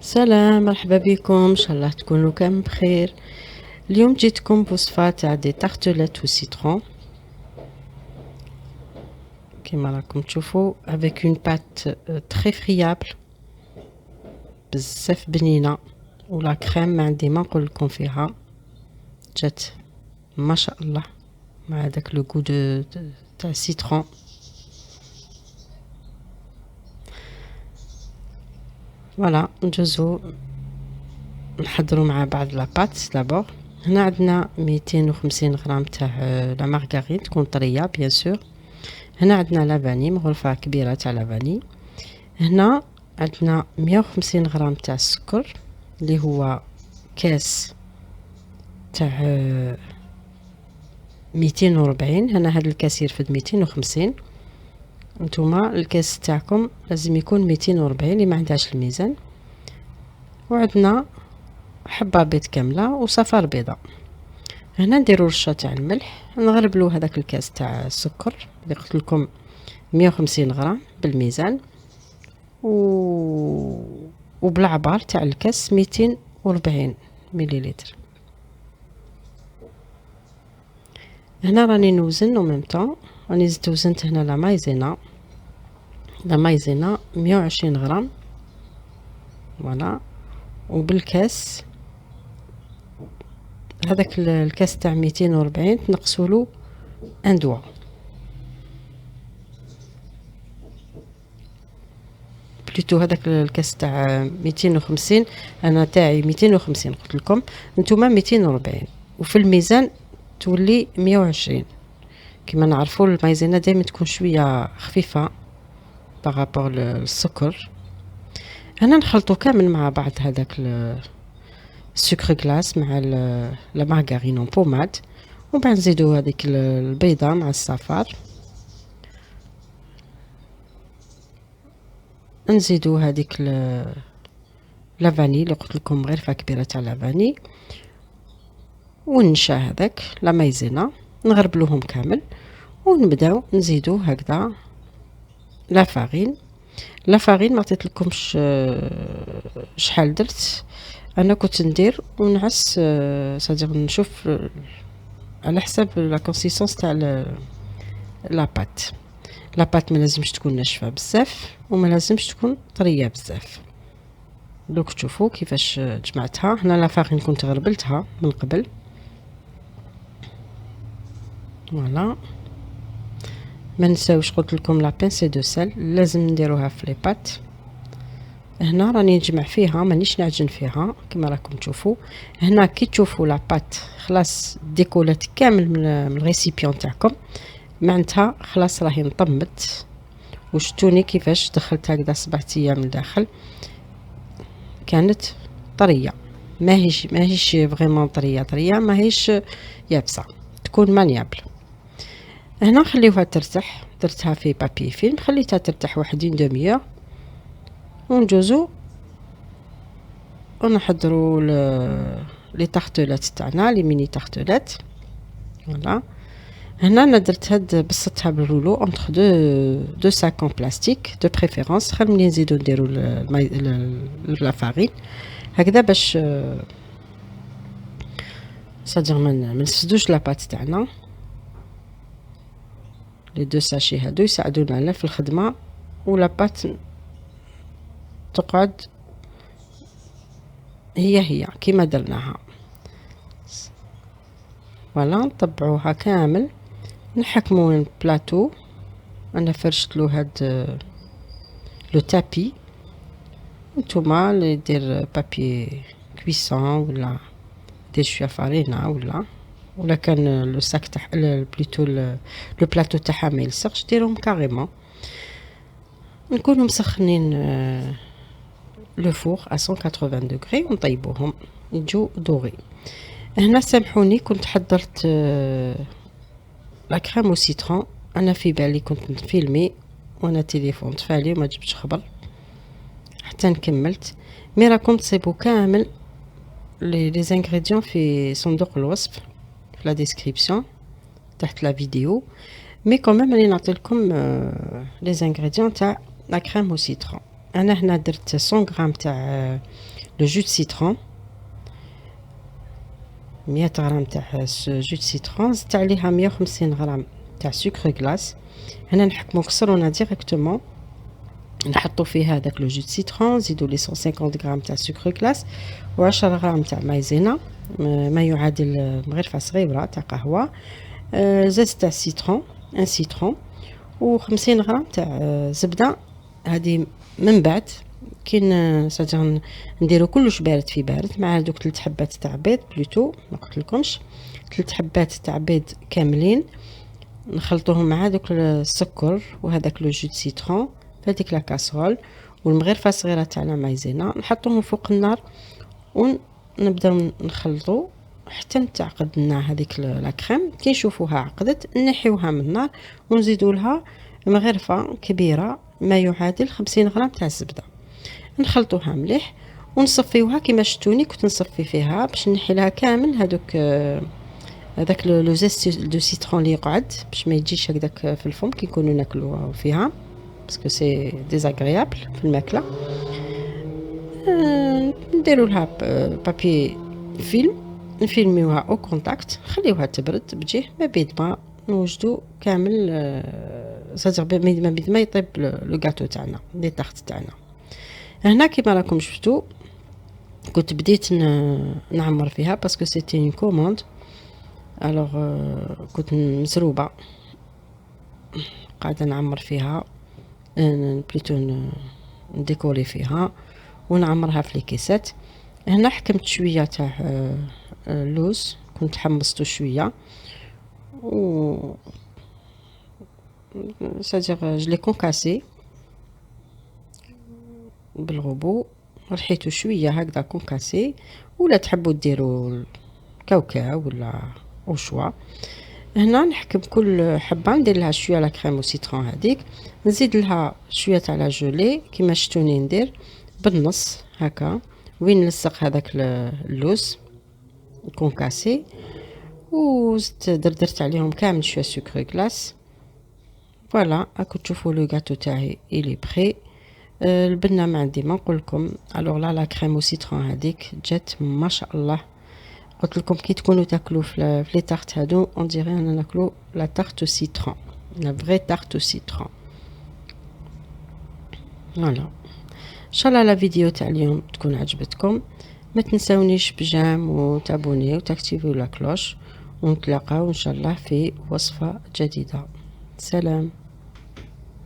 سلام، مرحبا بكم، ان شاء الله تكونوا كامل بخير. اليوم جيتكم بوصفة تاع دي تارتلات وسيترون كيما راكم تشوفوا avec une pâte très friable بزاف بنينة، ولا كريم ما عندي ما نقول لكم فيها، جات ما شاء الله مع داك لو غو تاع السيترون. فوالا نجوزو نحضروا مع بعض لا بات دابور. هنا عندنا 250 غرام تاع لا مارغرين تكون طريه بيان سور. هنا عندنا لافاني مغرفه كبيره تاع لافاني. هنا عندنا 150 غرام تاع السكر اللي هو كاس تاع 240. هنا هذا الكاس يرفد 250. نتوما الكاس تاعكم لازم يكون 240 اللي ما عندهاش الميزان. وعندنا حبه بيض كامله وصفار بيضه. هنا نديرو رشه تاع الملح، نغربلو هذاك الكاس تاع السكر اللي قلت لكم 150 غرام بالميزان، وبالعبار تاع الكاس 240 مليلتر. هنا راني نوزن او ميم طون، راني زدت وزنت هنا لا مايزينا 120 غرام فوالا. وبالكاس هذاك الكاس تاع 240 تنقصولو ان دوا. بلوتو هذاك الكاس تاع 250 انا تاعي 250 قلت لكم، نتوما 240 وفي الميزان تولي 120. كما نعرفوا المايزينا دائما تكون شويه خفيفه بارابور للسكر. هنا نخلطو كامل مع بعض هذاك السكر غلاس مع لا مارغرين اون بوماد، ومن بعد نزيدو هذيك البيضه مع الصفار، نزيدو هذيك لافاني اللي قلت لكم غرفه كبيره تاع لافاني، والنشا هذاك لا مايزينا نغربلوهم كامل، ونبداو نزيدو هكذا لا فارين. ما عطيت لكمش شحال درت، انا كنت ندير ونعس صدق نشوف على حسب لا كونسيستونس تاع لا بات ما لازمش تكون ناشفه بزاف وما لازمش تكون طريه بزاف. دوك تشوفوا كيفاش جمعتها. هنا لا فارين كنت غربلتها من قبل فوالا. ما نساوش قلت لكم لا بينسي دو سال لازم نديروها في لي بات. هنا راني نجمع فيها مانيش نعجن فيها كما راكم تشوفوا. هنا كي تشوفوا لا بات خلاص ديكولات كامل من الريسيبيون تاعكم، معناتها خلاص راهي نطمت. وشتوني كيفاش دخلت هكذا 7 ايام من داخل كانت طريه، ماهيش فريمون طريه ماهيش يابسه، تكون مانيابل. هنا نخليوها ترتاح، درتها في بابي فيلم خليتها ترتاح واحدين دمية، ونجوزو ونحضروا لي تارتلات تاعنا لي ميني تارتلات فوالا. هنا انا درت بسطتها بالرولو اونتر دو ساكون بلاستيك دو بريفيرونس، خير ملي نزيدو نديرو لا فارين هكذا باش صدق ما نسدوش لاباط تاعنا. لي دو ساشي هادو يساعدونا في الخدمه ولا بات تقعد هي كيما درناها فوالا. نطبعوها كامل، نحكمو البلاطو. انا فرشتلو هاد لو تابي، نتوما اللي دير بابي كويسون ولا دير شويه فارينه ولا كان لو ساك تاع بلوتو لو بلاطو تاعها ما يلصقش ديرهم كاريمون. نكونوا مسخنين لو فور ا 180 دوغري ونطيبوهم يجو دوغي. هنا سامحوني كنت حضرت لا كريم او سيترون، انا في بالي كنت نفيلمي وانا تليفون تفالي وما جبتش خبر حتى نكملت. مي راكم تصيبوا كامل لي زانغريديون في صندوق الوصف في لا ديسكريبسيون تحت لا فيديو. مي كوميم راني نعطيلكم لي زانغريديون تاع لا كريم او سيترون. انا هنا درت 100 غرام تاع لو جو دو سيترون، 100 غرام تاع جو دو سيترون، زدت عليها 150 غرام تاع سكر غلاس. هنا نحكمو كسرونا ديريكتومون، نحطو فيه هذاك لو جو دو سيترون، نزيدو لي 150 غرام تاع سكر غلاس و10 غرام تاع مايزينا، ما يعادل مغرفة صغيرة تاع قهوة، زيت تاع سيترون، ان سيترون، و50 غرام تاع زبدة. هذه من بعد كي صدر نديرو كلش بارد في بارد مع دوك 3 حبات تاع بيض، بلوتو ما قلتلكمش 3 حبات تاع بيض كاملين، نخلطوهم مع دوك السكر وهذاك لو جو دو سيترون في هذيك لا كاسرول، والمغرفه الصغيره تاع لا مايزينا نحطوهم فوق النار ونبداو نخلطو حتى نتعقد لنا هذيك لا كريم. كي نشوفوها عقدت نحيوها من النار ونزيدوا لها مغرفه كبيره ما يعادل 50 غرام تاع الزبده، نخلطوها مليح ونصفيوها كيما شفتوني كنت نصفي فيها باش نحي لها كامل هذوك هذاك لو زيست دو سيترون اللي يقعد باش ما يجيش هكذاك في الفم كي نكونوا ناكلوا فيها، باسكو سي ديزاغريابل في الماكله. نديروا لها بابي فيلم، نفيلميوها او كونتاكت، نخليوها تبرد بجيه ما بيد ما نوجدوا كامل صدر ما بيد ما يطيب لو غاتو تاعنا لي طاخت تاعنا. هنا كيما راكم شفتوا كنت بديت نعمر فيها باسكو سيتي اون كوموند، الوغ كنت مسروبه قاعده نعمر فيها، بليتو نديكوري فيها ونعمرها في لي كيسات. هنا حكمت شويه تاع اللوز، كنت حمصته شويه و سادير جلي كونكاسي بالغبو، رحيتو شويه هكذا كونكاسي، ولا تحبوا ديروا كاوكاو ولا وشوا. هنا نحكم كل حبه ندير لها شويه لا كريم او سيترون هذيك، نزيد لها شويه تاع لا جولي كيما شفتوني ندير بالنص هكا وين نلصق هذاك اللوز كونكاسي، وزدت درت عليهم كامل شويه سكر غلاس. فوالا راكم تشوفوا لو غاتو تاعي الي بري. البنه ما عندي ما نقول لكم، الوغ لا كريم او سيترون هذيك جات ما شاء الله. قلت لكم كي تكونوا تاكلوا في لي تارت هادو اون ديري انا ناكلوا لا تارت او سيترون، لا فري تارت او سيترون. فوالا ان شاء الله لا فيديو تاع اليوم تكون عجبتكم، ما تنسونيش بجام وتابوني وتكتيفوا لا كلوش، ونتلاقاو ان شاء الله في وصفه جديده. سلام.